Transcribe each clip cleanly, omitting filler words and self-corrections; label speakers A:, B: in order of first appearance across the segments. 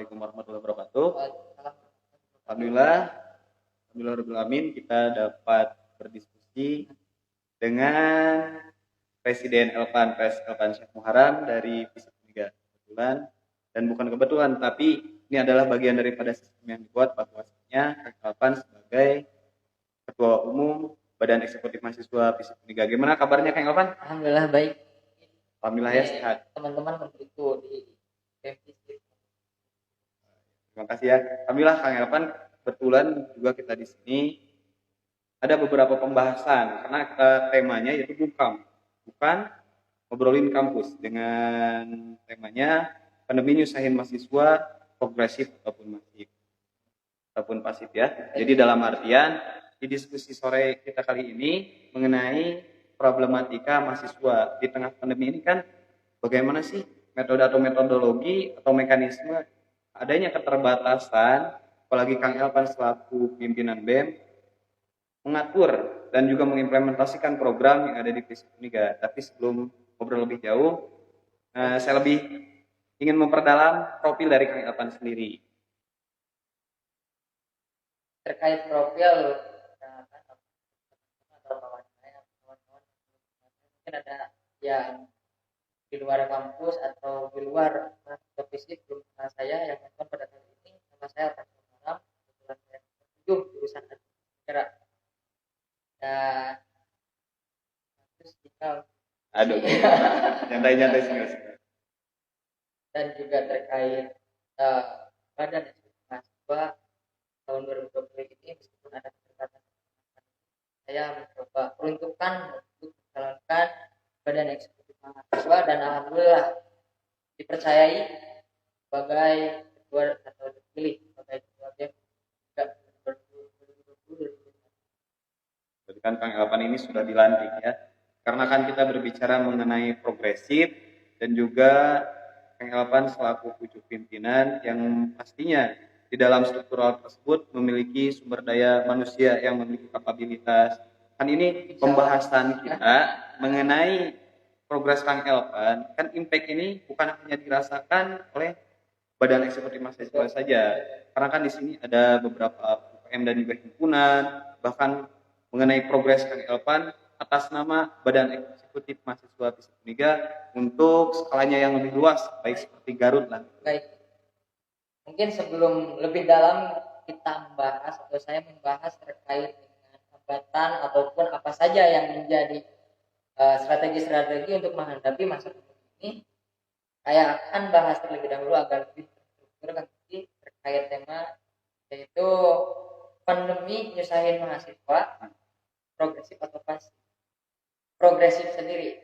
A: Assalamualaikum warahmatullahi wabarakatuh. Alhamdulillah, kita dapat berdiskusi dengan Presiden Elpan Syekh Muharam dari FISIP Uniga. Kebetulan dan bukan kebetulan, tapi ini adalah bagian daripada sistem yang dibuat bahwasanya Elpan sebagai Ketua Umum Badan Eksekutif Mahasiswa FISIP Uniga. Gimana kabarnya Kang Elpan?
B: Alhamdulillah baik.
A: Alhamdulillah ya sehat.
B: Teman-teman itu di FISIP.
A: Terima kasih ya. Alhamdulillah Kang Elvan, kebetulan juga kita di sini ada beberapa pembahasan karena temanya yaitu bukan ngobrolin kampus dengan temanya pandemi nyusahin mahasiswa progresif ataupun pasif ya. Jadi dalam artian di diskusi sore kita kali ini mengenai problematika mahasiswa di tengah pandemi ini kan bagaimana sih metode atau metodologi atau mekanisme adanya keterbatasan, apalagi Kang Elvan selaku pimpinan BEM mengatur dan juga mengimplementasikan program yang ada di FISIP Uniga. Tapi sebelum ngobrol lebih jauh, saya lebih ingin memperdalam profil dari Kang Elvan sendiri.
B: Terkait profil atau kawan-kawan mungkin ada yang di luar kampus atau di luar FISIP belum kenal saya yang nonton pada kali ini. Nama saya Elvan Muharam, kebetulan saya 7 jurusan administrasi dan terus kita
A: nyantai sih.
B: Dan juga terkait badan eksekutif mahasiswa tahun 2020 ini meskipun ada keterbatasan, saya mencoba peruntukan untuk menjalankan badan eksekutif mahasiswa dan alhamdulillah dipercayai sebagai ketua atau dipilih sebagai ketua BEM juga 2020.
A: Berarti kan Kang Elvan ini sudah dilantik ya. Karena kan kita berbicara mengenai progresif dan juga Kang Elvan selaku pucuk pimpinan yang pastinya di dalam struktural tersebut memiliki sumber daya manusia yang memiliki kapabilitas. Kan ini pembahasan kita mengenai progres Kang Elvan, kan impact ini bukan hanya dirasakan oleh Badan Eksekutif Mahasiswa saja. Karena kan di sini ada beberapa UKM dan juga himpunan, bahkan mengenai progres Kang Elvan atas nama Badan Eksekutif Mahasiswa FISIP Uniga untuk skalanya yang lebih luas, baik seperti Garut lah.
B: Baik. Mungkin sebelum lebih dalam kita membahas atau saya membahas terkait dengan hambatan ataupun apa saja yang menjadi strategi-strategi untuk menghadapi masa pandemi ini, saya akan bahas terlebih dahulu agar lebih terstruktur terkait tema yaitu pandemi nyusahin mahasiswa progresif atau pasif. Progresif sendiri,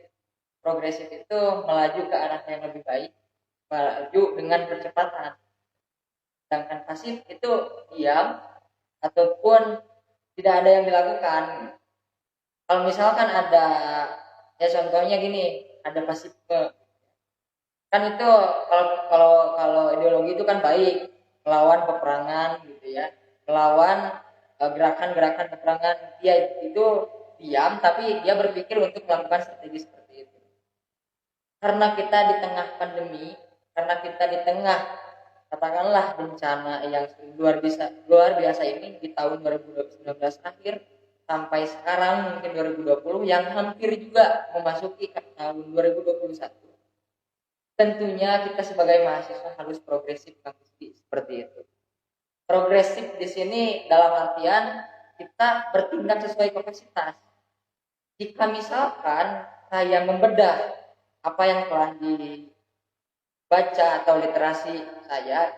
B: progresif itu melaju ke arah yang lebih baik, melaju dengan percepatan. Sedangkan pasif itu diam ataupun tidak ada yang dilakukan. Kalau misalkan ada, ya contohnya gini, ada pasifisme, kan itu kalau ideologi itu kan baik, melawan peperangan gitu ya, melawan gerakan-gerakan peperangan, dia itu diam tapi dia berpikir untuk melakukan strategi seperti itu. Karena kita di tengah pandemi, karena kita di tengah katakanlah bencana yang luar biasa ini di tahun 2019 akhir sampai sekarang mungkin 2020 yang hampir juga memasuki tahun 2021. Tentunya kita sebagai mahasiswa harus progresif seperti itu. Progresif di sini dalam artian kita bertindak sesuai kapasitas. Jika misalkan saya membedah apa yang telah dibaca atau literasi saya,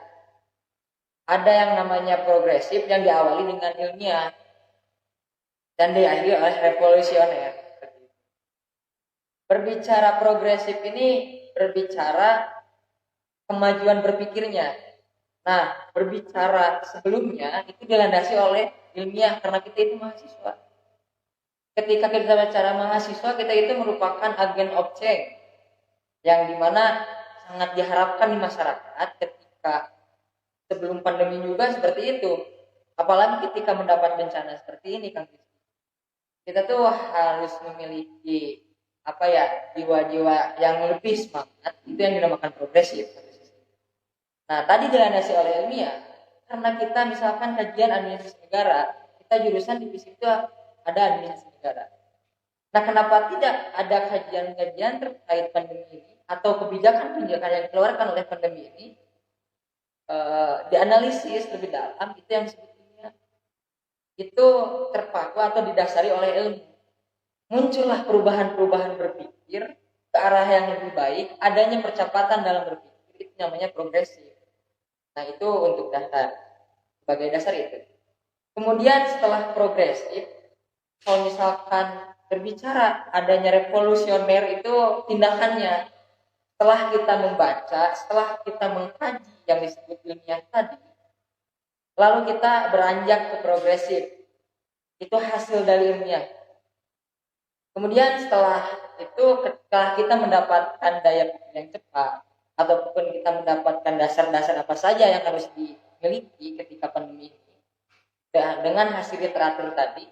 B: ada yang namanya progresif yang diawali dengan ilmiah dan diakhiri oleh revolusioner. Berbicara progresif ini berbicara kemajuan berpikirnya. Nah, berbicara sebelumnya itu dilandasi oleh ilmiah karena kita itu mahasiswa. Ketika kita bicara mahasiswa, kita itu merupakan agen of change yang dimana sangat diharapkan di masyarakat ketika sebelum pandemi juga seperti itu. Apalagi ketika mendapat bencana seperti ini, Kang. Kita tuh harus memiliki jiwa-jiwa yang lebih semangat, itu yang dinamakan progresif. Nah, tadi dilandasi oleh ilmiah, karena kita misalkan kajian administrasi negara, kita jurusan divisi itu ada administrasi negara. Nah, kenapa tidak ada kajian-kajian terkait pandemi ini atau kebijakan-kebijakan yang dikeluarkan oleh pandemi ini dianalisis lebih dalam, itu yang sebetulnya itu terpaku atau didasari oleh ilmu. Muncullah perubahan-perubahan berpikir ke arah yang lebih baik, adanya percepatan dalam berpikir, itu namanya progresif. Nah, itu untuk data sebagai dasar itu. Kemudian setelah progresif, kalau misalkan berbicara adanya revolusioner itu tindakannya, setelah kita membaca, setelah kita mengkaji yang disebut ilmiah tadi, lalu kita beranjak ke progresif. Itu hasil dari ilmiah. Kemudian setelah itu, ketika kita mendapatkan daya pikir yang cepat, ataupun kita mendapatkan dasar-dasar apa saja yang harus dimiliki ketika pandemi ini, dengan hasil literatur tadi,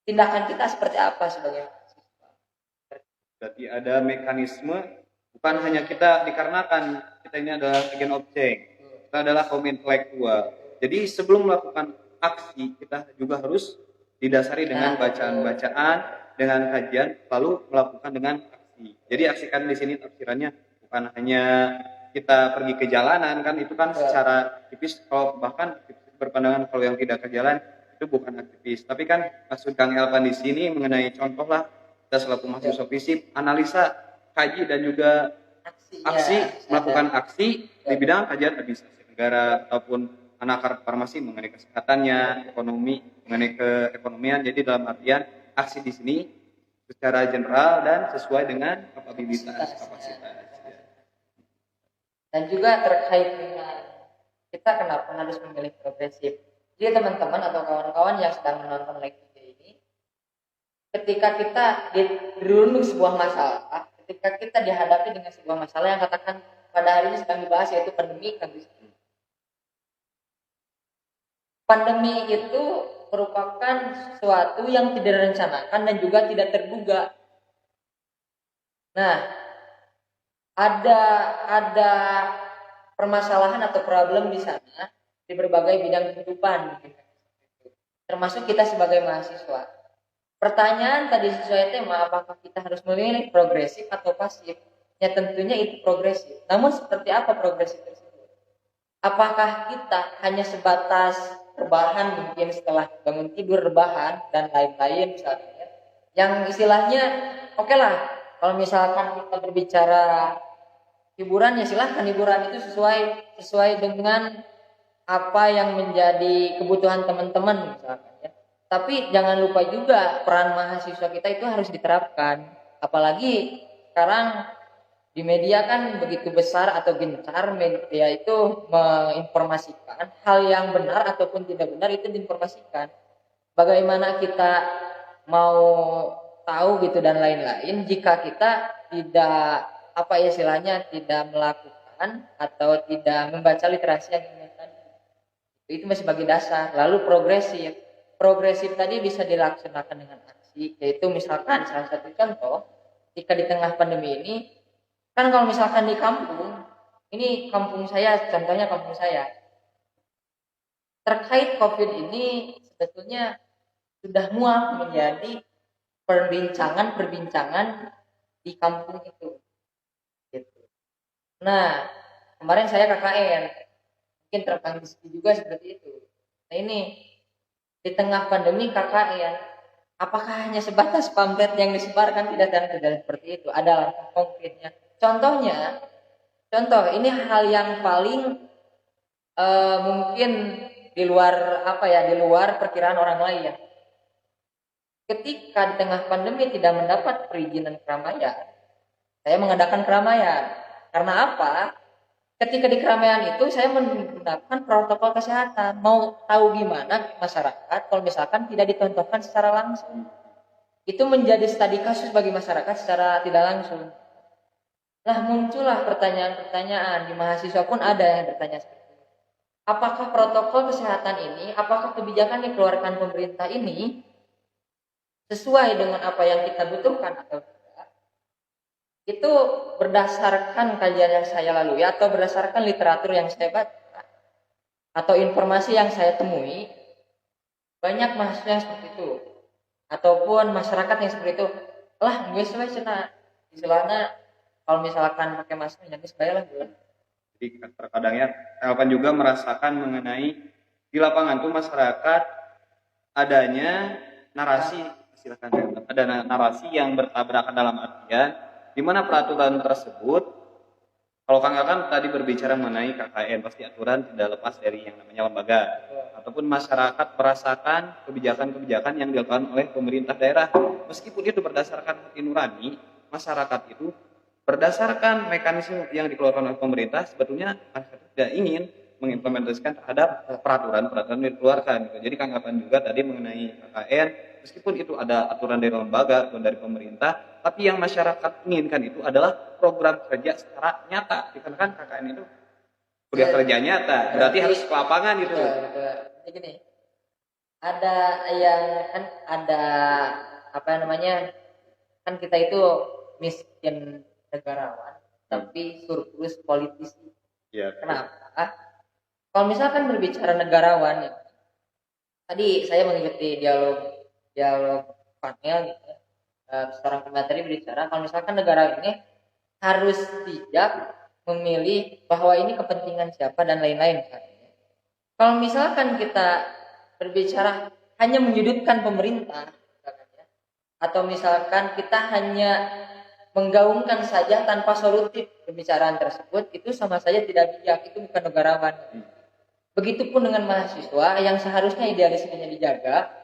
B: tindakan kita seperti apa sebagai mahasiswa?
A: Berarti ada mekanisme, bukan hanya kita dikarenakan kita ini adalah agen objek, kita adalah kaum intelektual. Jadi sebelum melakukan aksi, kita juga harus didasari dengan bacaan-bacaan, dengan kajian, lalu melakukan dengan aksi. Jadi aksikan di sini tafsirannya bukan hanya kita pergi ke jalanan, kan itu kan secara tipis, kalau bahkan berpandangan kalau yang tidak ke jalan itu bukan aktivis. Tapi kan maksud Kang Elvan di sini mengenai contoh lah, kita selaku mahasiswa FISIP analisa, kaji dan juga aksi, melakukan aksi di bidang kajian administrasi negara ataupun anak farmasi mengenai kesehatannya, ekonomi mengenai keekonomian. Jadi dalam artian aksi di sini secara general dan sesuai dengan kapabilitas kapasitas.
B: Dan juga terkait dengan kita kenapa harus memilih progresif. Jadi teman-teman atau kawan-kawan yang sedang menonton live video ini, ketika kita dirundung sebuah masalah, ketika kita dihadapi dengan sebuah masalah yang katakan pada hari ini sedang dibahas, yaitu pandemi. Pandemi itu merupakan sesuatu yang tidak direncanakan dan juga tidak terduga. Nah, ada permasalahan atau problem di sana di berbagai bidang kehidupan, termasuk kita sebagai mahasiswa. Pertanyaan tadi sesuai tema, apakah kita harus memilih progresif atau pasif? Ya tentunya itu progresif. Namun seperti apa progresif tersebut? Apakah kita hanya sebatas rebahan, mungkin setelah bangun tidur rebahan dan lain-lain misalnya, yang istilahnya oke lah, kalau misalkan kita berbicara hiburan, ya silahkan hiburan itu sesuai dengan apa yang menjadi kebutuhan teman-teman misalkan ya. Tapi jangan lupa juga peran mahasiswa kita itu harus diterapkan. Apalagi sekarang di media kan begitu besar atau gencar, media itu menginformasikan hal yang benar ataupun tidak benar itu diinformasikan. Bagaimana kita mau tahu gitu dan lain-lain jika kita tidak apa ya istilahnya tidak melakukan atau tidak membaca literasi yang itu masih sebagai dasar. Lalu progresif tadi bisa dilaksanakan dengan aksi, yaitu misalkan salah satu contoh ketika di tengah pandemi ini, kan kalau misalkan di kampung ini, kampung saya contohnya, kampung saya terkait COVID ini sebetulnya sudah muak menjadi perbincangan di kampung itu gitu. Nah, kemarin saya KKN, mungkin terekam juga seperti itu. Nah ini di tengah pandemi KKN, apakah hanya sebatas pamflet yang disebarkan? Tidak seperti itu. Ada langkah konkretnya. Contoh ini hal yang paling mungkin di luar di luar perkiraan orang lain ya. Ketika di tengah pandemi tidak mendapat perizinan keramaian, saya mengadakan keramaian. Karena apa? Ketika di keramaian itu saya menggunakan protokol kesehatan. Mau tahu gimana masyarakat kalau misalkan tidak dicontohkan secara langsung. Itu menjadi studi kasus bagi masyarakat secara tidak langsung. Nah, muncullah pertanyaan-pertanyaan. Di mahasiswa pun ada yang bertanya seperti itu. Apakah protokol kesehatan ini, apakah kebijakan yang dikeluarkan pemerintah ini sesuai dengan apa yang kita butuhkan atau tidak? itu berdasarkan kajian yang saya lalui atau berdasarkan literatur yang saya baca atau informasi yang saya temui, banyak mahasiswa yang seperti itu ataupun masyarakat yang seperti itu. Lah gue sesuai cina istilahnya, kalau misalkan pakai masker jadi sebaya lah gue.
A: Jadi terkadangnya Elvan juga merasakan mengenai di lapangan tuh masyarakat adanya narasi, silakan Elvan, ada narasi yang bertabrakan dalam artian di mana peraturan tersebut, kalau Kang Elvan tadi berbicara mengenai KKN, pasti aturan tidak lepas dari yang namanya lembaga ataupun masyarakat merasakan kebijakan-kebijakan yang dilakukan oleh pemerintah daerah, meskipun itu berdasarkan hati nurani masyarakat itu, berdasarkan mekanisme yang dikeluarkan oleh pemerintah, sebetulnya masyarakat tidak ingin mengimplementasikan terhadap peraturan-peraturan yang dikeluarkan. Jadi Kang Elvan juga tadi mengenai KKN, meskipun itu ada aturan dari lembaga atau dari pemerintah, tapi yang masyarakat inginkan itu adalah program kerja secara nyata. Dikarenakan KKN itu kuliah kerja nyata, berarti harus ke lapangan gitu.
B: Jadi gini, ada yang kan ada apa namanya, kan kita itu miskin negarawan tapi surplus politisi.
A: Ya.
B: Kenapa? Kalau misalkan berbicara negarawan ya, tadi saya mengikuti dialog panel gitu ya. Seorang pemateri berbicara kalau misalkan negara ini harus bijak memilih bahwa ini kepentingan siapa dan lain-lain. Kalau misalkan kita berbicara hanya menyudutkan pemerintah, atau misalkan kita hanya menggaungkan saja tanpa solutif pembicaraan tersebut, itu sama saja tidak bijak, itu bukan negarawan. Begitupun dengan mahasiswa yang seharusnya idealismenya dijaga.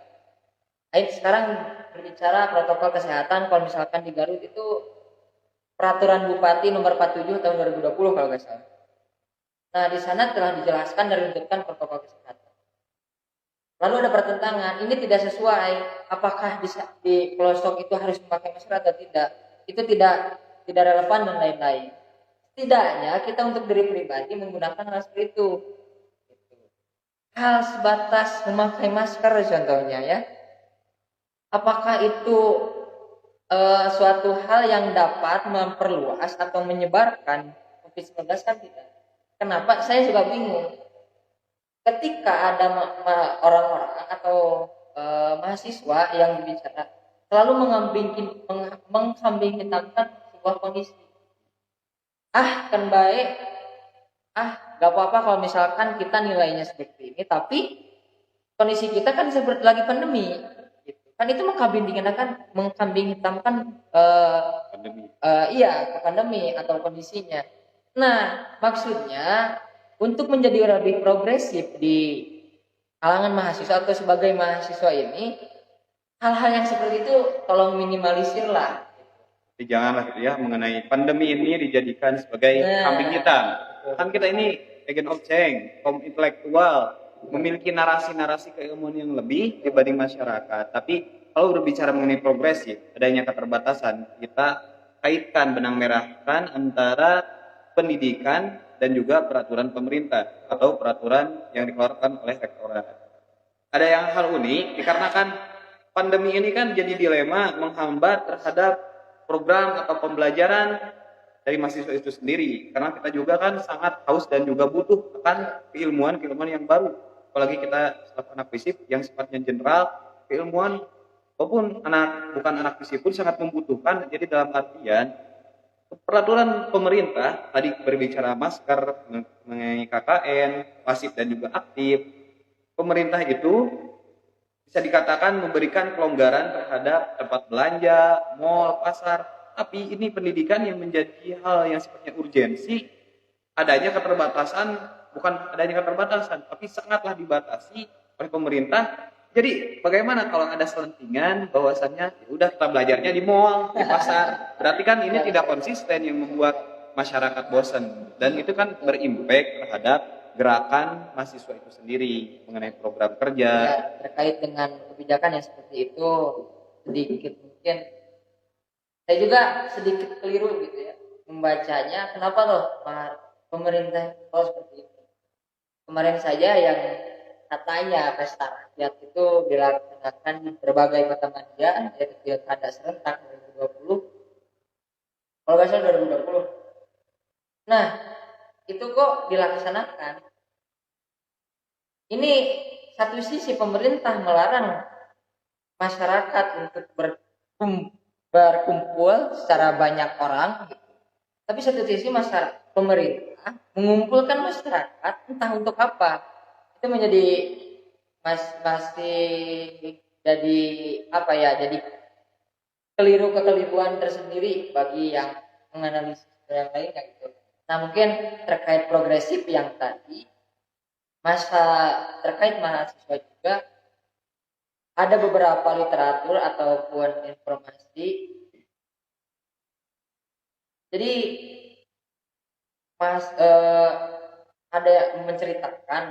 B: Ayo sekarang berbicara protokol kesehatan, kalau misalkan di Garut itu peraturan Bupati nomor 47 tahun 2020 kalau nggak salah. Nah, di sana telah dijelaskan dan diruntutkan protokol kesehatan. Lalu ada pertentangan, ini tidak sesuai, apakah di pelosok itu harus memakai masker atau tidak? Itu tidak relevan dan lain-lain. Setidaknya kita untuk diri pribadi menggunakan masker itu. Hal sebatas memakai masker contohnya ya. Apakah itu suatu hal yang dapat memperluas atau menyebarkan COVID-19 kan tidak. Kenapa? Saya juga bingung. Ketika ada orang-orang atau mahasiswa yang berbicara selalu mengkambing hitamkan sebuah kondisi. Kan baik, gak apa-apa kalau misalkan kita nilainya seperti ini, tapi kondisi kita kan seperti lagi pandemi. Kan itu mengkambing hitamkan
A: Pandemi.
B: Iya, pandemi atau kondisinya. Nah, maksudnya untuk menjadi lebih progresif di kalangan mahasiswa atau sebagai mahasiswa ini, hal-hal yang seperti itu tolong minimalisir lah.
A: Jadi janganlah gitu ya mengenai pandemi ini dijadikan sebagai kambing hitam. Kan kita ini agent of change, kaum intelektual, memiliki narasi-narasi keilmuan yang lebih dibanding masyarakat. Tapi kalau berbicara mengenai progresif, adanya keterbatasan, kita kaitkan benang merahkan antara pendidikan dan juga peraturan pemerintah atau peraturan yang dikeluarkan oleh rektorat. Ada yang hal unik dikarenakan pandemi ini kan jadi dilema menghambat terhadap program atau pembelajaran dari mahasiswa itu sendiri, karena kita juga kan sangat haus dan juga butuh akan keilmuan yang baru, apalagi kita selaku anak FISIP yang sifatnya general, keilmuan walaupun bukan anak FISIP pun sangat membutuhkan. Jadi dalam artian peraturan pemerintah tadi berbicara masker, mengenai KKN, pasif dan juga aktif, pemerintah itu bisa dikatakan memberikan kelonggaran terhadap tempat belanja, mal, pasar. Tapi ini pendidikan yang menjadi hal yang sifatnya urgensi, adanya keterbatasan, bukan adanya keterbatasan, tapi sangatlah dibatasi oleh pemerintah. Jadi bagaimana kalau ada selentingan bahwasannya ya udah kita belajarnya di mall, di pasar. Berarti kan ini tidak konsisten yang membuat masyarakat bosan, dan itu kan berimpact terhadap gerakan mahasiswa itu sendiri mengenai program kerja.
B: Ya, terkait dengan kebijakan yang seperti itu sedikit mungkin saya juga sedikit keliru gitu ya membacanya. Kenapa loh pemerintah seperti itu? Kemarin saja yang katanya pesta rakyat itu dilaksanakan di berbagai kota media, yaitu pilkada serentak 2020. kalau nggak salah 2020. Nah, itu kok dilaksanakan. Ini satu sisi pemerintah melarang masyarakat untuk berkumpul secara banyak orang, tapi satu sisi masyarakat pemerintah mengumpulkan masyarakat entah untuk apa. Itu menjadi masih jadi apa ya? Jadi kekeliruan tersendiri bagi yang menganalisis yang lainnya gitu. Nah mungkin terkait progresif yang tadi, masa terkait mahasiswa juga ada beberapa literatur ataupun informasi. Jadi ada yang menceritakan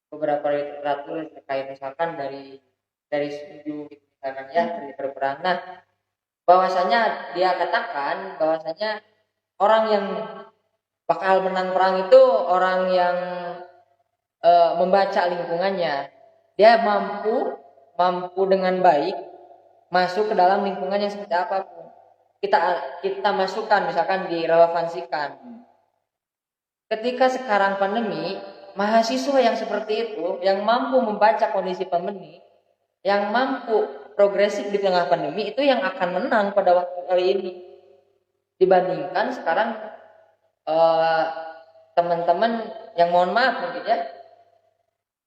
B: beberapa literatur terkait misalkan dari studi misalkan ya dari perperangan. Nah, bahwasanya dia katakan bahwasanya orang yang bakal menang perang itu orang yang membaca lingkungannya. Dia mampu dengan baik masuk ke dalam lingkungan yang seperti apapun. Kita masukkan misalkan direlevansikan. Ketika sekarang pandemi, mahasiswa yang seperti itu, yang mampu membaca kondisi pandemi, yang mampu progresif di tengah pandemi, itu yang akan menang pada waktu kali ini. Dibandingkan sekarang teman-teman yang mohon maaf mungkin ya,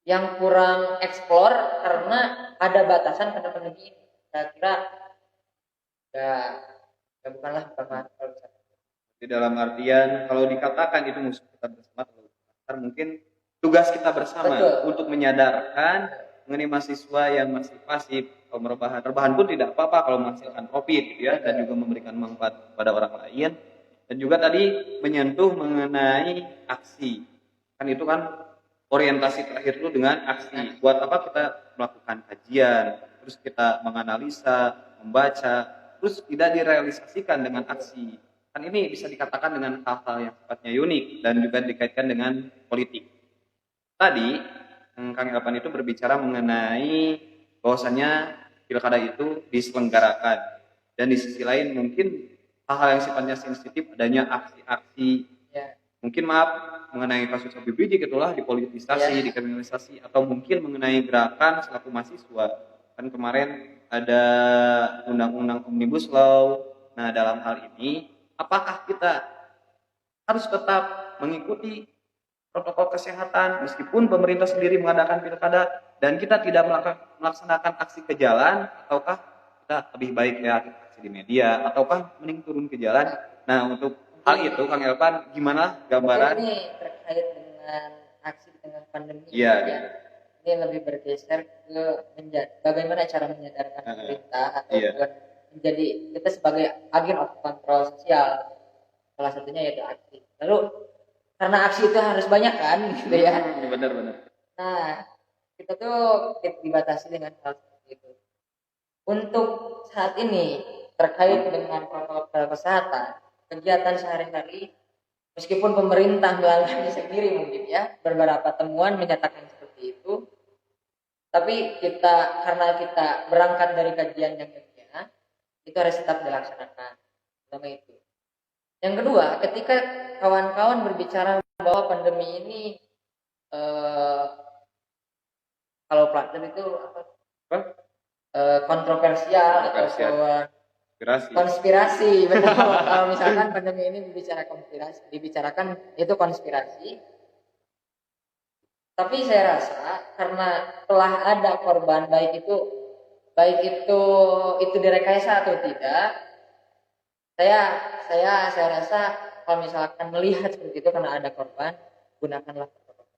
B: yang kurang eksplor karena ada batasan pada pandemi ini. Saya kira ya bukanlah bukan kalau bisa.
A: Di dalam artian kalau dikatakan itu musuh kita bersama, mungkin tugas kita bersama. Betul. Untuk menyadarkan mengenai mahasiswa yang masih pasif, kalau rebahan pun tidak apa-apa kalau menghasilkan profit gitu ya. Betul. Dan juga memberikan manfaat kepada orang lain. Dan juga tadi menyentuh mengenai aksi, kan itu kan orientasi terakhir itu dengan aksi. Buat apa kita melakukan kajian, terus kita menganalisa, membaca, terus tidak direalisasikan dengan aksi. Kan ini bisa dikatakan dengan hal-hal yang sifatnya unik dan juga dikaitkan dengan politik. Tadi Kang Elvan itu berbicara mengenai bahwasannya pilkada itu diselenggarakan, dan di sisi lain mungkin hal-hal yang sifatnya sensitif, adanya aksi-aksi ya. Mungkin maaf mengenai kasus Habib Rizik itulah dipolitisasi, ya. Dikriminalisasi, atau mungkin mengenai gerakan selaku mahasiswa. Kan kemarin ada undang-undang Omnibus Law. Nah dalam hal ini apakah kita harus tetap mengikuti protokol kesehatan meskipun pemerintah sendiri mengadakan pilkada dan kita tidak melaksanakan aksi ke jalan, ataukah kita lebih baik ya kita aksi di media, ataukah mending turun ke jalan? Nah untuk hal itu Kang Elvan gimana gambaran?
B: Ini terkait dengan aksi dengan pandemi
A: ya.
B: Ini lebih bergeser ke bagaimana cara menyadarkan pemerintah ataupun menjadi kita sebagai agen of control sosial, salah satunya yaitu aksi. Lalu karena aksi itu harus banyak kan gitu ya.
A: Benar.
B: Nah kita tuh dibatasi dengan hal seperti itu. Untuk saat ini terkait dengan protokol kesehatan, kegiatan sehari-hari, meskipun pemerintah melanggarnya sendiri mungkin ya, beberapa temuan menyatakan seperti itu, tapi karena kita berangkat dari kajian yang ilmiah, itu harus tetap dilaksanakan. Pertama itu. Yang kedua, ketika kawan-kawan berbicara bahwa pandemi ini kalau platform itu apa? Kontroversial ataupun konspirasi, betul. Kalau misalkan pandemi ini dibicarakan itu konspirasi. Tapi saya rasa karena telah ada korban, baik itu direkayasa atau tidak, saya rasa kalau misalkan melihat seperti itu karena ada korban, gunakanlah protokol.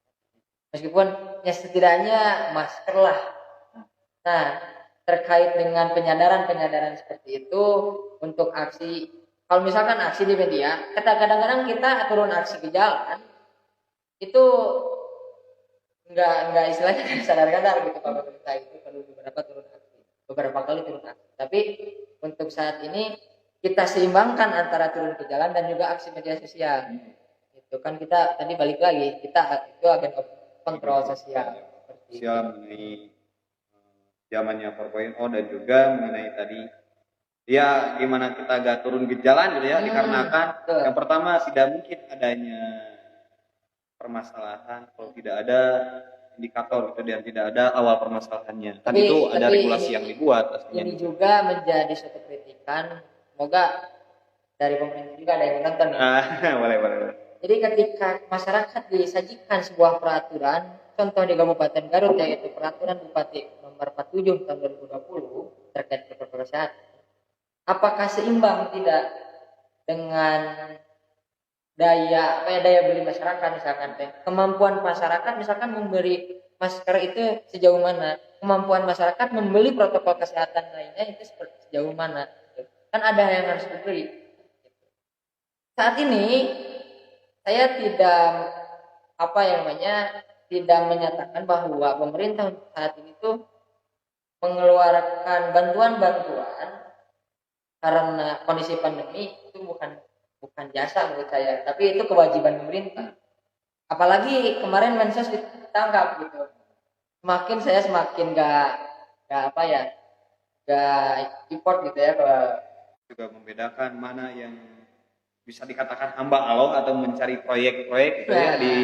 B: Meskipun ya setidaknya masker lah. Nah, terkait dengan penyadaran seperti itu untuk aksi, kalau misalkan aksi di media, kadang-kadang kita turun aksi ke jalan itu enggak istilahnya sadar-sadar gitu kalau kita itu perlu beberapa kali turun aksi. Tapi untuk saat ini kita seimbangkan antara turun ke jalan dan juga aksi media sosial. Itu kan kita tadi balik lagi, kita itu agen kontrol sosial seperti
A: mengenai zamannya 4.0 dan juga mengenai tadi ya gimana kita gak turun ke jalan gitu ya, dikarenakan
B: betul.
A: yang pertama tidak mungkin adanya permasalahan kalau tidak ada indikator gitu dan tidak ada awal permasalahannya. Kan itu ada regulasi yang dibuat pastinya.
B: Ini juga menjadi suatu kritikan, semoga dari pemerintah juga ada yang menonton ya.
A: Boleh.
B: Jadi ketika masyarakat disajikan sebuah peraturan, contoh di Kabupaten Garut yaitu peraturan Bupati nomor 47 tahun 2020 terkait protokol kesehatan. Apakah seimbang tidak dengan daya beli masyarakat misalkan kemampuan masyarakat misalkan memberi masker itu sejauh mana, kemampuan masyarakat membeli protokol kesehatan lainnya itu sejauh mana, kan ada yang harus dibeli. Saat ini saya tidak menyatakan bahwa pemerintah saat ini tuh mengeluarkan bantuan karena kondisi pandemi itu bukan jasa menurut saya, tapi itu kewajiban pemerintah. Apalagi kemarin Mensos ditangkap gitu. Semakin gak import gitu ya,
A: juga membedakan mana yang bisa dikatakan hamba Allah atau mencari proyek-proyek gitu ya, di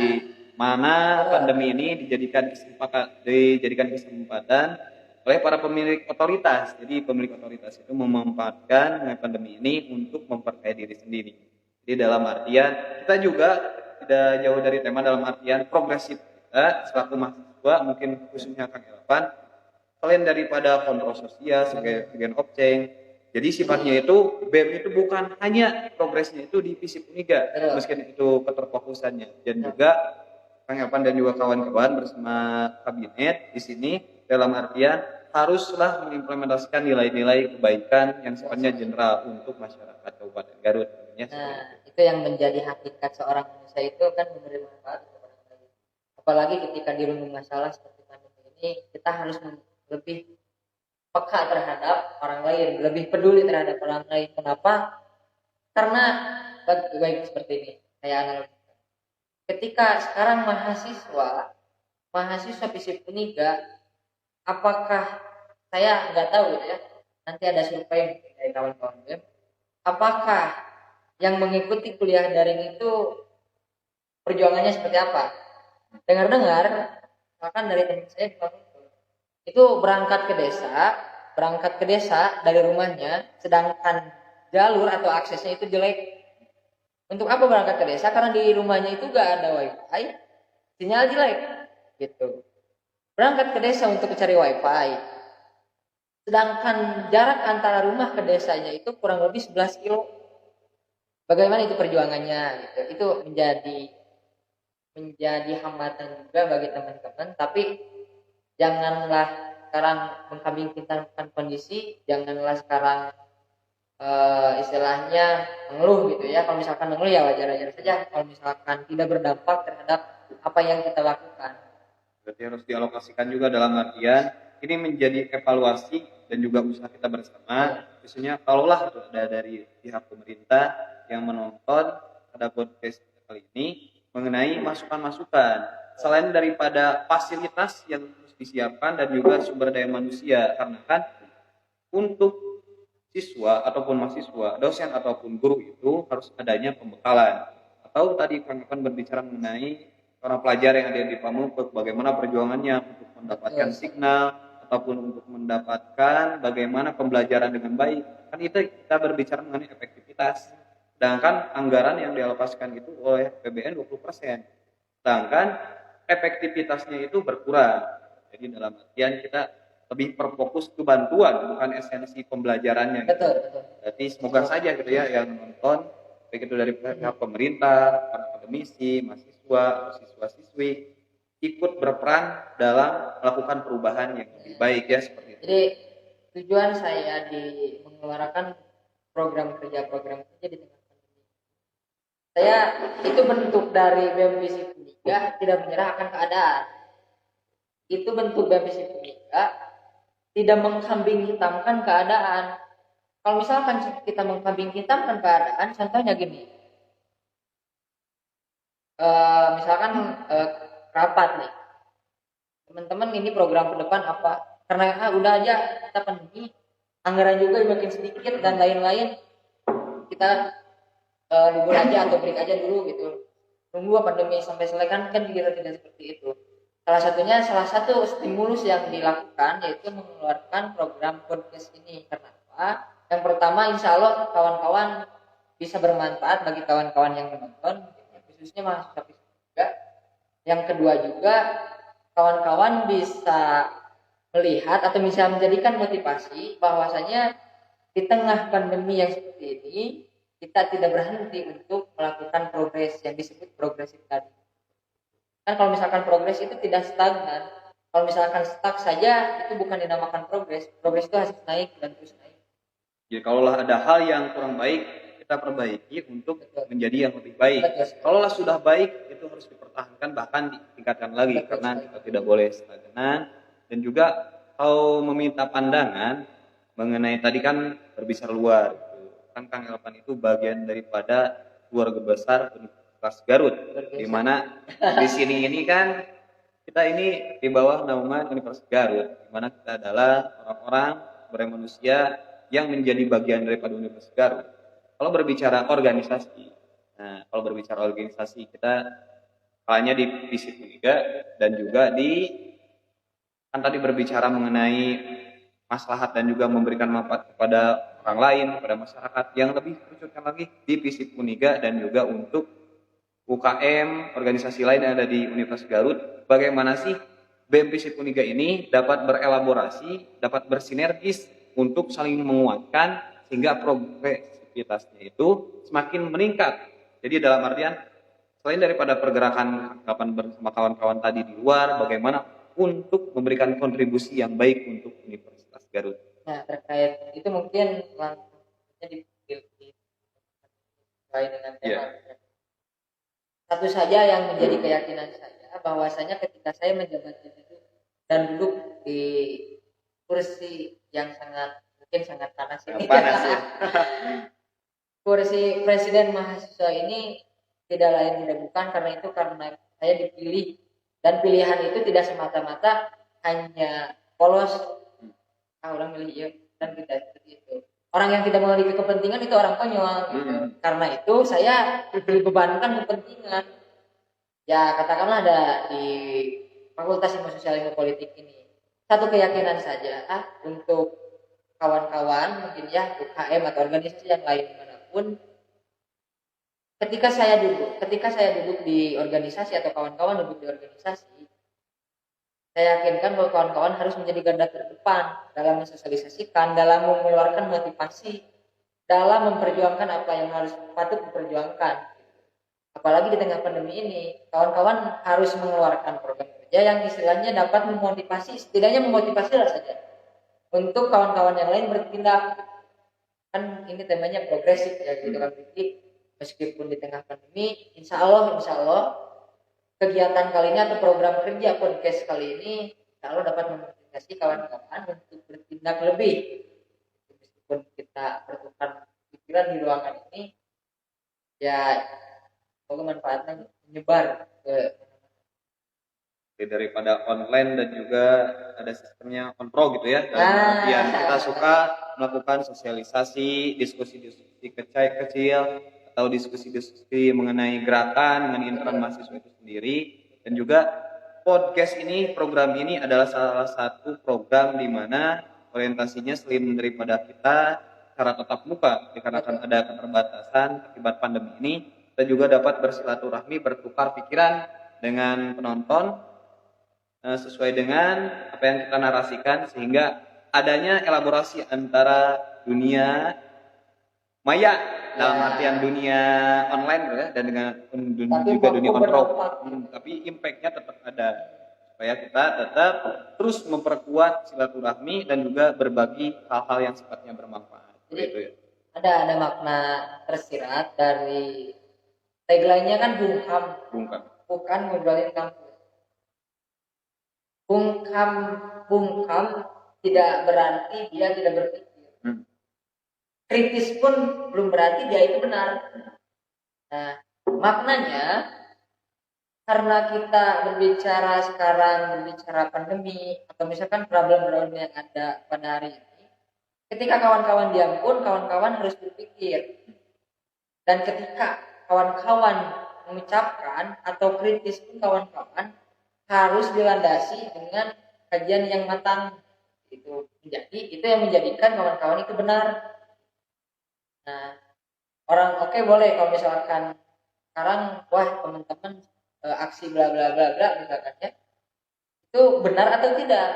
A: mana pandemi ini dijadikan kesempatan oleh para pemilik otoritas. Jadi pemilik otoritas itu memanfaatkan pandemi ini untuk memperkaya diri sendiri. Jadi dalam artian kita juga tidak jauh dari tema, dalam artian progresif kita selaku mahasiswa, mungkin khususnya Kang Elvan, selain daripada kontrol sosial sebagai bagian opceng, jadi sifatnya itu BEM itu bukan hanya progresnya itu di FISIP Uniga, meskipun itu keterfokusannya, dan juga Kang Elvan dan juga kawan-kawan bersama kabinet di sini dalam artian haruslah mengimplementasikan nilai-nilai kebaikan yang sifatnya general untuk masyarakat Kabupaten Garut.
B: Itu yang menjadi hakikat seorang manusia itu kan memberi manfaat kepada orang lain. Apalagi ketika dirundung masalah seperti pandemi ini, kita harus lebih peka terhadap orang lain, lebih peduli terhadap orang lain. Kenapa? Karena baik seperti ini. Saya analogikan. Ketika sekarang mahasiswa FISIP Uniga, apakah saya nggak tahu gitu ya. Nanti ada survei dari kawan-kawan BEM. Apakah yang mengikuti kuliah daring itu perjuangannya seperti apa? Dengar-dengar, bahkan dari teman saya itu berangkat ke desa dari rumahnya, sedangkan jalur atau aksesnya itu jelek. Untuk apa berangkat ke desa? Karena di rumahnya itu gak ada wifi, sinyal jelek, gitu. Berangkat ke desa untuk mencari wifi, sedangkan jarak antara rumah ke desanya itu kurang lebih 11 kilo. Bagaimana itu perjuangannya gitu. Itu menjadi hambatan juga bagi teman-teman, tapi janganlah sekarang mengkambing hitamkan kondisi, janganlah sekarang istilahnya mengeluh gitu ya. Kalau misalkan mengeluh ya wajar-wajar saja, kalau misalkan tidak berdampak terhadap apa yang kita lakukan.
A: Berarti harus dialokasikan juga dalam artian ini menjadi evaluasi dan juga usaha kita bersama. Biasanya kalaulah itu ada dari pihak pemerintah yang menonton pada podcast kali ini mengenai masukan-masukan selain daripada fasilitas yang harus disiapkan dan juga sumber daya manusia, karena kan untuk siswa ataupun mahasiswa, dosen ataupun guru itu harus adanya pembekalan. Atau tadi Kang akan berbicara mengenai para pelajar yang ada di Pamuk, bagaimana perjuangannya untuk mendapatkan signal ataupun untuk mendapatkan bagaimana pembelajaran dengan baik. Kan itu kita berbicara mengenai efektivitas. Sedangkan anggaran yang dialokasikan itu oleh APBN 20%. Sedangkan efektivitasnya itu berkurang. Jadi dalam artian kita lebih berfokus ke bantuan, bukan esensi pembelajarannya.
B: Betul.
A: Jadi semoga saja gitu ya yang nonton, baik itu dari pihak pemerintah, para akademisi, mahasiswa, siswa-siswi, ikut berperan dalam melakukan perubahan yang lebih baik ya seperti itu.
B: Jadi tujuan saya di mengeluarkan program kerja di tengah pandemi. Saya itu bentuk dari BEM FISIP Uniga tidak menyerah akan keadaan. Itu bentuk BEM FISIP Uniga tidak mengkambing hitamkan keadaan. Kalau misalkan kita mengkambing hitamkan keadaan, contohnya gini. Misalkan rapat nih. Teman-teman ini program ke depan apa? Karena udah aja kita pandemi, anggaran juga makin sedikit dan lain-lain, kita libur aja atau break aja dulu gitu, tunggu pandemi sampai selesai, kan dikira tidak seperti itu. Salah satu stimulus yang dilakukan yaitu mengeluarkan program podcast ini. Kenapa? Yang pertama, insya Allah kawan-kawan bisa bermanfaat bagi kawan-kawan yang menonton, khususnya mahasiswa juga. Yang kedua juga, kawan-kawan bisa melihat atau bisa menjadikan motivasi bahwasanya di tengah pandemi yang seperti ini kita tidak berhenti untuk melakukan progres yang disebut progresif tadi. Kan kalau misalkan progres itu tidak stagnan. Kalau misalkan stuck saja itu bukan dinamakan progres. Progres itu harus naik dan terus naik.
A: Jadi kalau ada hal yang kurang baik, kita perbaiki untuk menjadi yang lebih baik. Kalau sudah baik, itu harus dipertahankan, bahkan ditingkatkan lagi. Karena kita tidak boleh stagnan. Dan juga kalau meminta pandangan mengenai tadi kan berbicara luar. Kan Kang Elvan itu bagian daripada keluarga besar Universitas Garut, di mana di sini ini kan kita ini di bawah naungan Universitas Garut, di mana kita adalah orang-orang manusia yang menjadi bagian daripada Universitas Garut. Kalau berbicara organisasi, kalau berbicara organisasi kita hanya di FISIP Uniga dan juga di kan tadi berbicara mengenai maslahat dan juga memberikan manfaat kepada orang lain, kepada masyarakat, yang lebih terucapkan lagi di FISIP Uniga dan juga untuk UKM, organisasi lain yang ada di Universitas Garut. Bagaimana sih BEM FISIP Uniga ini dapat berelaborasi, dapat bersinergis untuk saling menguatkan sehingga progresivitasnya itu semakin meningkat. Jadi dalam artian selain daripada pergerakan bersama kawan-kawan tadi di luar, bagaimana untuk memberikan kontribusi yang baik untuk Universitas Garut.
B: Nah, terkait itu mungkin langsungnya dipilih sesuai dengan tema. Satu saja yang menjadi keyakinan saya, bahwasanya ketika saya menjabat duduk di kursi yang mungkin sangat panas ini.
A: Panas ya.
B: Kursi presiden mahasiswa ini tidak lain tidak bukan karena saya dipilih, dan pilihan itu tidak semata-mata hanya polos orang milih ya dan tidak seperti itu. Orang yang tidak memiliki kepentingan itu orang konyol gitu. Karena itu saya dibebankan kepentingan. Ya katakanlah ada di Fakultas Ilmu Sosial Ilmu Politik ini. Satu keyakinan saja untuk kawan-kawan mungkin ya UKM atau organisasi yang lain manapun, ketika saya duduk di organisasi atau kawan-kawan duduk di organisasi, saya yakinkan bahwa kawan-kawan harus menjadi garda terdepan dalam mensosialisasikan, dalam mengeluarkan motivasi, dalam memperjuangkan apa yang harus patut diperjuangkan. Apalagi di tengah pandemi ini, kawan-kawan harus mengeluarkan program kerja yang istilahnya dapat memotivasi, setidaknya memotivasi lah saja untuk kawan-kawan yang lain bertindak. Kan ini temanya progresif ya gitu kan. Jadi meskipun di tengah pandemi, insya Allah kegiatan kali ini atau program kerja podcast kali ini insya Allah dapat memotivasi kawan-kawan untuk bertindak lebih. Meskipun kita bertukar pikiran di ruangan ini, ya semoga manfaatnya menyebar ke
A: daripada online dan juga ada sistemnya on-pro gitu ya. Dalam artian kita suka melakukan sosialisasi, diskusi-diskusi kecil atau diskusi-diskusi mengenai gerakan, mengenai intern mahasiswa itu sendiri. Dan juga podcast ini, program ini adalah salah satu program di mana orientasinya selain daripada kita secara tatap muka, dikarenakan ada keterbatasan akibat pandemi ini, kita juga dapat bersilaturahmi, bertukar pikiran dengan penonton sesuai dengan apa yang kita narasikan, sehingga adanya elaborasi antara dunia maya dalam artian dunia online ya, dan dengan juga dunia on-pro, tapi impactnya tetap ada, supaya kita tetap terus memperkuat silaturahmi dan juga berbagi hal-hal yang sifatnya bermanfaat.
B: Jadi,
A: gitu ya.
B: Ada makna tersirat dari tagline-nya kan bungkam, bukan ngobrolin kampus. Bungkam tidak berarti dia tidak berpikir. Kritis pun belum berarti dia itu benar. Nah, maknanya karena kita berbicara pandemi atau misalkan problem yang ada pada hari ini, Ketika kawan-kawan diam pun kawan-kawan harus berpikir, dan ketika kawan-kawan mengucapkan atau kritis pun kawan-kawan harus dilandasi dengan kajian yang matang. Itu yang menjadikan kawan-kawan itu benar. Nah, orang oke boleh kalau misalkan sekarang wah teman-teman aksi bla bla bla bla misalkan ya, itu benar atau tidak.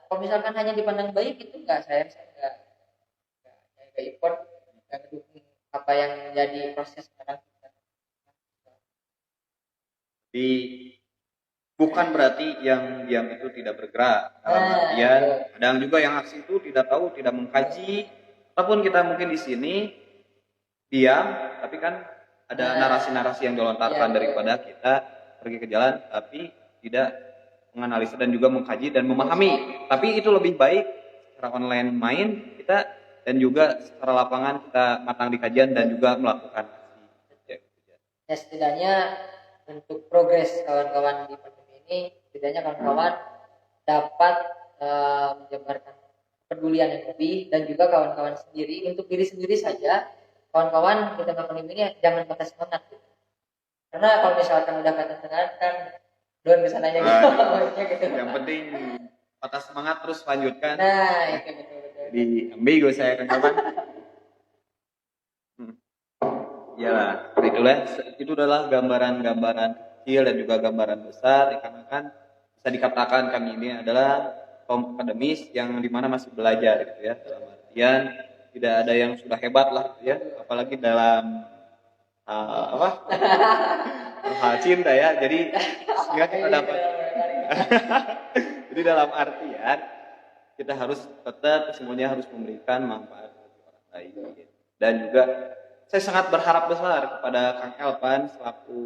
B: Kalau misalkan hanya dipandang baik itu enggak, saya enggak ikut, enggak mendukung apa yang menjadi proses sekarang.
A: Tapi bukan berarti yang diam itu tidak bergerak. Dalam
B: Nah,
A: artian ada yang juga yang aksi itu tidak tahu, tidak mengkaji. Ataupun kita mungkin di sini diam, tapi kan ada narasi-narasi yang dilontarkan daripada kita pergi ke jalan, tapi tidak menganalisa dan juga mengkaji dan memahami. Tapi itu lebih baik secara online main kita, dan juga secara lapangan kita matang di kajian dan juga melakukan aksi.
B: Ya setidaknya untuk progres kawan-kawan di pandemi ini, setidaknya kawan-kawan dapat menjabarkan kepedulian yang lebih, dan juga kawan-kawan sendiri untuk diri sendiri saja. Kawan-kawan di tengah pandemi ini jangan patah semangat gitu. Karena kalau misalkan udah patah semangat kan doan kesananya gitu.
A: Yang penting patah semangat terus lanjutkan.
B: Nah itu betul-betul.
A: Di ambigu saya kawan. Ya, itulah itu adalah gambaran-gambaran kecil dan juga gambaran besar, karena kan bisa dikatakan kami ini adalah kaum akademis yang dimana masih belajar gitu ya, dalam artian tidak ada yang sudah hebat lah gitu ya, apalagi dalam hal cinta ya, jadi sehingga kita dapat jadi dalam artian kita harus tetap semuanya harus memberikan manfaat bagi orang lain. Dan juga saya sangat berharap besar kepada Kang Elvan selaku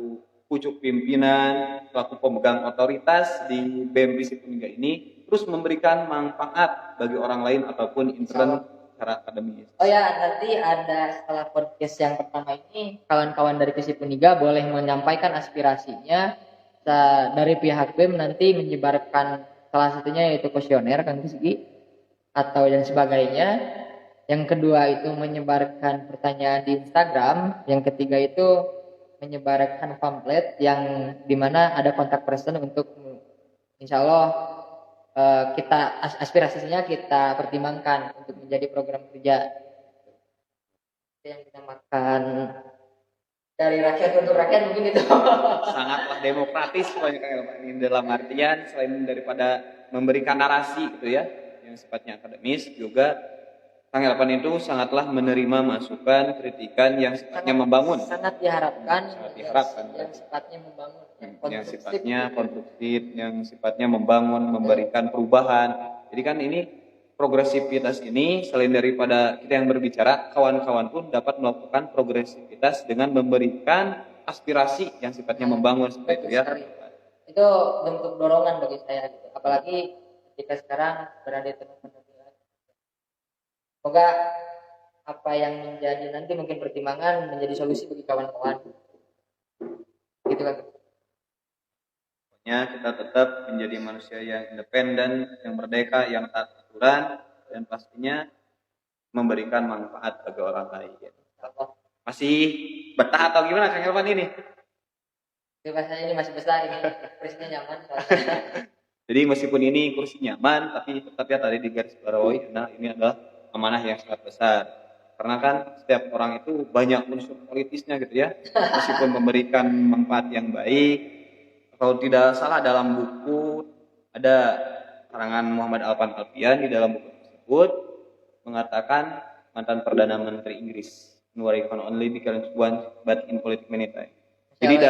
A: pucuk pimpinan, selaku pemegang otoritas di BEM Visip Uniga ini terus memberikan manfaat bagi orang lain ataupun intern secara akademis.
B: Oh ya, nanti ada setelah podcast yang pertama ini, kawan-kawan dari Visip Uniga boleh menyampaikan aspirasinya. Dari pihak BEM nanti menyebarkan salah satunya yaitu kuesioner Kang Rizky atau dan sebagainya. Yang kedua itu menyebarkan pertanyaan di Instagram. Yang ketiga itu menyebarkan pamflet yang dimana ada kontak person untuk insya Allah kita aspirasinya kita pertimbangkan untuk menjadi program kerja yang kita makan dari rakyat untuk rakyat, mungkin itu
A: sangatlah demokratis banyak ini, dalam artian selain daripada memberikan narasi gitu ya yang sifatnya akademis, juga Kang Elvan itu sangatlah menerima masukan, kritikan yang sifatnya membangun.
B: Sangat diharapkan.
A: Yang
B: sifatnya membangun.
A: Yang sifatnya konstruktif, yang sifatnya membangun, memberikan perubahan. Jadi kan ini progresivitas ini selain daripada kita yang berbicara, kawan-kawan pun dapat melakukan progresivitas dengan memberikan aspirasi yang sifatnya membangun seperti itu ya.
B: Itu bentuk dorongan bagi saya gitu. Apalagi ketika sekarang berada di tengah pandemi. Semoga apa yang menjadi nanti mungkin pertimbangan menjadi solusi bagi kawan-kawan. Gitu kan.
A: Pokoknya kita tetap menjadi manusia yang independen, yang merdeka, yang taat aturan, dan pastinya memberikan manfaat bagi orang lain. Masih betah atau gimana Kang Elvan ini?
B: Bahasanya ini masih besar, ini kursinya nyaman.
A: Jadi meskipun ini kursi nyaman, tapi tetap ya tadi di garis bawahi, nah ini adalah amanah yang sangat besar. Karena kan setiap orang itu banyak unsur politisnya gitu ya. Meskipun memberikan manfaat yang baik, kalau tidak salah dalam buku ada karangan Muhammad Alvan Alfian, di dalam buku tersebut mengatakan mantan Perdana Menteri Inggris, "We can only be once, but in politics many times." Jadi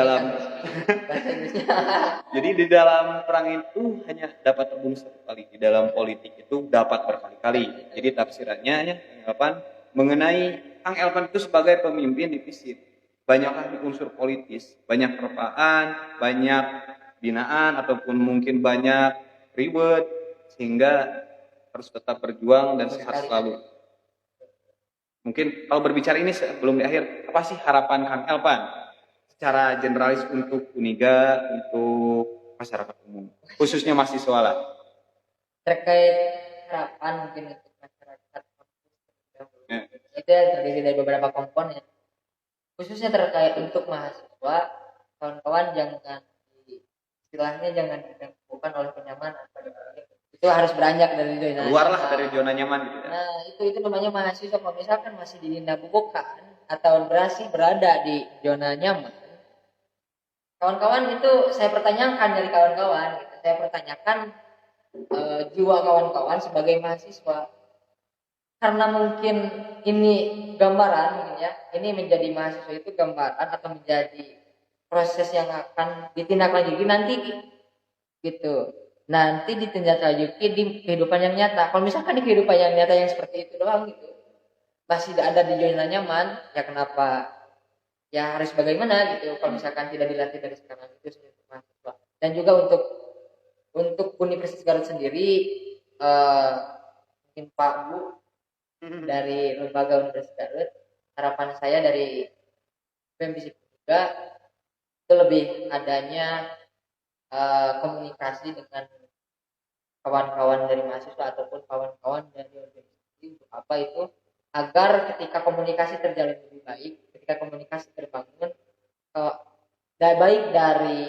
A: di dalam perang itu hanya dapat terbunuh satu kali, di dalam politik itu dapat berkali-kali. Jadi tafsirannya Kang mengenai Kang Elvan itu sebagai pemimpin di Visip, banyaklah di unsur politis, banyak terpaan, banyak binaan ataupun mungkin banyak ribet, sehingga harus tetap berjuang dan sehat selalu. Mungkin kalau berbicara ini sebelum di akhir, apa sih harapan Kang Elvan secara generalis untuk Uniga, untuk masyarakat umum, khususnya mahasiswa lah?
B: Terkait harapan mungkin untuk masyarakat Itu yang terdiri dari beberapa komponen. Khususnya terkait untuk mahasiswa, kawan-kawan jangan istilahnya jangan ditemukan oleh kenyamanan. Itu harus beranjak dari zona
A: Keluarlah
B: nyaman.
A: dari zona nyaman gitu ya.
B: Nah, itu namanya mahasiswa. Kalau misalkan masih bukan atau berasih berada di zona nyaman, kawan-kawan itu saya pertanyakan dari kawan-kawan, gitu. Saya pertanyakan jiwa kawan-kawan sebagai mahasiswa. Karena mungkin ini gambaran, mungkin ya, ini menjadi mahasiswa itu gambaran atau menjadi proses yang akan ditindaklanjuti nanti gitu. Nanti ditindaklanjuti di kehidupan yang nyata. Kalau misalkan di kehidupan yang nyata yang seperti itu doang gitu, masih ada di zona nyaman, ya kenapa ya harus bagaimana gitu kalau misalkan tidak dilatih dari sekarang itu sebagai mahasiswa. Dan juga untuk Universitas Garut sendiri, mungkin Pak Bu dari lembaga Universitas Garut, harapan saya dari BEM juga itu lebih adanya komunikasi dengan kawan-kawan dari mahasiswa ataupun kawan-kawan dari organisasi untuk apa itu agar ketika komunikasi terjalin lebih baik, ketika komunikasi terbangun, baik dari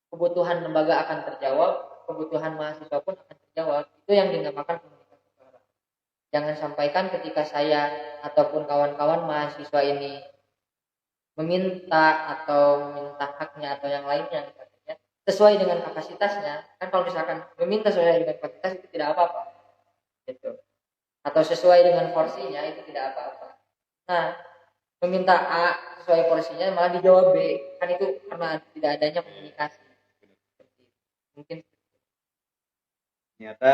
B: kebutuhan lembaga akan terjawab, kebutuhan mahasiswa pun akan terjawab. Itu yang dinamakan komunikasi suara. Jangan sampaikan ketika saya ataupun kawan-kawan mahasiswa ini meminta haknya atau yang lainnya sesuai dengan kapasitasnya. Kan kalau misalkan meminta sesuai dengan kapasitas itu tidak apa-apa gitu, atau sesuai dengan porsinya itu tidak apa-apa. Nah, meminta A sesuai porsinya malah dijawab B, kan itu karena tidak adanya komunikasi. Mungkin
A: Ternyata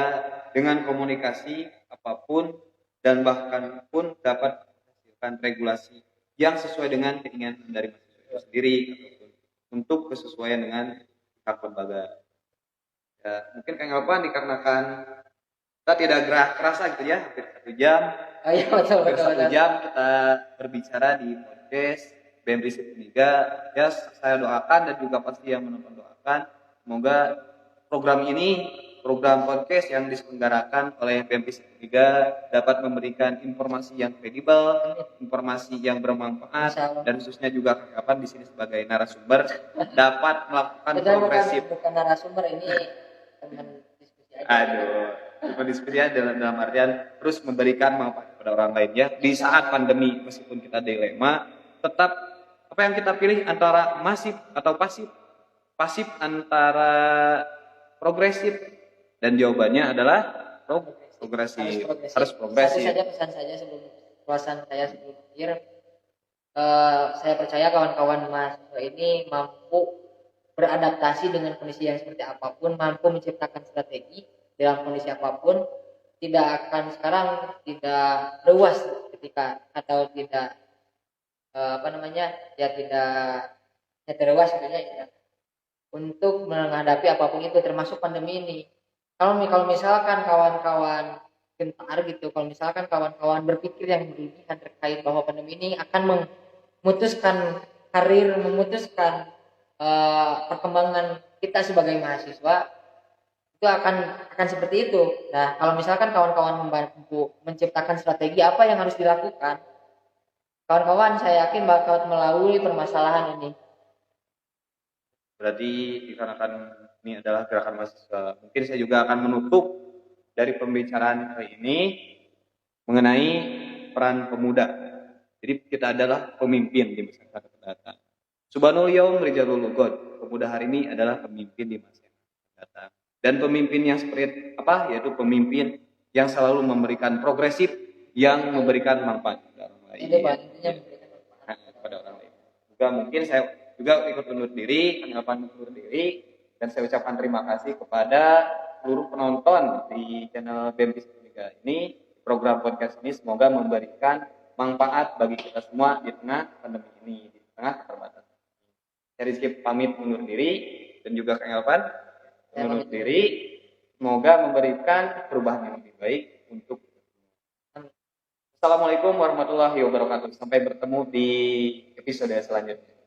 A: dengan komunikasi apapun dan bahkan pun dapat menghasilkan regulasi yang sesuai dengan keinginan dari mahasiswa itu sendiri ataupun untuk kesesuaian dengan hak lembaga. Ya, mungkin kawan dikarenakan kita tidak gerak kerasa gitu ya, hampir 1 jam.
B: oh iya betul.
A: 1 jam kita berbicara di podcast BEM Risip Uniga. Ya, saya doakan dan juga pasti yang menonton doakan semoga program podcast yang diselenggarakan oleh BEM Risip Uniga dapat memberikan informasi yang kredibel, informasi yang bermanfaat, dan khususnya juga kapan di sini sebagai narasumber dapat melakukan progresif.
B: Bukan narasumber, ini teman diskusi aja.
A: Teman diskusi dalam artian terus memberikan manfaat kepada orang lainnya di saat pandemi. Meskipun kita dilema, tetap apa yang kita pilih antara masif atau pasif antara progresif, dan jawabannya adalah progresif. Harus progresif.
B: Satu saja pesan saja sebelum akhir, saya percaya kawan-kawan mahasiswa ini mampu beradaptasi dengan kondisi yang seperti apapun, mampu menciptakan strategi dalam kondisi apapun, tidak luas ketika atau tidak tidak terlewas sebenarnya untuk menghadapi apapun itu, termasuk pandemi ini. Kalau misalkan kawan-kawan gentar gitu, kalau misalkan kawan-kawan berpikir yang berlebihan terkait bahwa pandemi ini akan memutuskan karir, memutuskan perkembangan kita sebagai mahasiswa, itu akan seperti itu. Nah, kalau misalkan kawan-kawan membantu menciptakan strategi apa yang harus dilakukan, kawan-kawan saya yakin bakal melalui permasalahan ini.
A: Berarti dikarenakan ini adalah gerakan mahasiswa, mungkin saya juga akan menutup dari pembicaraan hari ini mengenai peran pemuda. Jadi kita adalah pemimpin di masa yang akan datang. Subhanul Yaum Rijalul God. Pemuda hari ini adalah pemimpin di masa yang akan datang. Dan pemimpin yang seperti apa? Yaitu pemimpin yang selalu memberikan progresif, yang memberikan manfaat kepada orang lain. Kepada orang lain. Juga mungkin saya juga ikut undur diri, dan saya ucapkan terima kasih kepada seluruh penonton di channel BEM Risip Uniga ini. Program podcast ini semoga memberikan manfaat bagi kita semua di tengah pandemi ini, di tengah keterbatasan. Saya Rizky pamit undur diri, dan juga Kang Elvan undur diri. Semoga memberikan perubahan yang lebih baik untuk Assalamualaikum warahmatullahi wabarakatuh. Sampai bertemu di episode selanjutnya.